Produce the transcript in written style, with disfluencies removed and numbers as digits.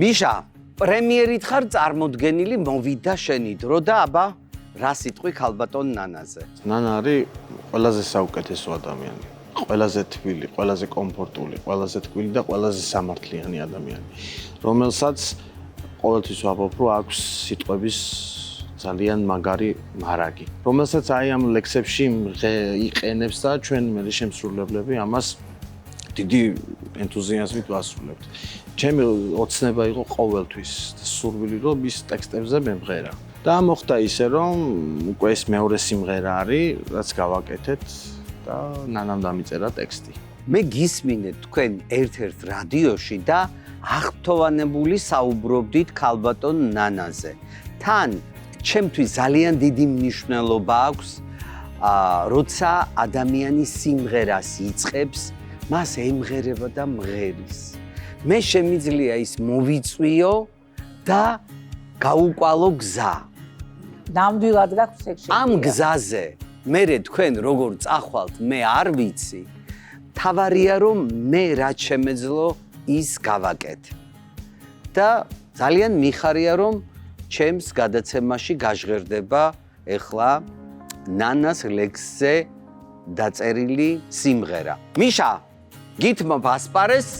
მიშა, პრემიერით ხარ წარმოდგენილი, მოვიდა შენი დრო და აბა რა სიტყვი ქალბატონ ნანაზე. ნანა არის ყველაზე საუკეთესო ადამიანი. ყველაზე თბილი, ყველაზე კომფორტული, ყველაზე თბილი და ყველაზე სამართლიანი ადამიანი, რომელსაც ყოველთვის ვამბობ, რომ აქვს სიტყვების ძალიან მაგარი მარაგი, რომელსაც აი ამ ლექსებში იყენებს და ჩვენ მე შემსრულებლები ამას დიდი ენთუზიაზმით ვასრულებთ. ჩემი ოცნება იყო ყოველთვის სურვილი, რომ მის ტექსტებზე მემღერა. და მოხდა ისე, რომ უკვე ეს მეორე სიმღერა არის, რაც გავაკეთეთ და ნანამ დამიწერა ტექსტი. მე გისმინეთ თქვენ ერთ-ერთ რადიოში და აღფრთოვანებული საუბრობდით ქალბატონ ნანაზე. თან ჩემთვის ძალიან დიდი მნიშვნელობა აქვს, როცა ადამიანი სიმღერას იწყებს, მას ემღერება და მღერის. მე შემიძლია ის მოვიწვიო და გაუყვალო გზა. ნამდვილად გაქვს ეგ შეგვიძლია. ამ გზაზე მერე თქვენ როგორ წახვალთ, მე არ ვიცი. თავარია რომ მე რაც შემეძლო ის გავაკეთე. და ძალიან მიხარია რომ ჩემს გადაცემაში გაჟღერდება ეხლა ნანას ლექსზე დაწერილი სიმღერა. მიშა, გითმობ ასპარეს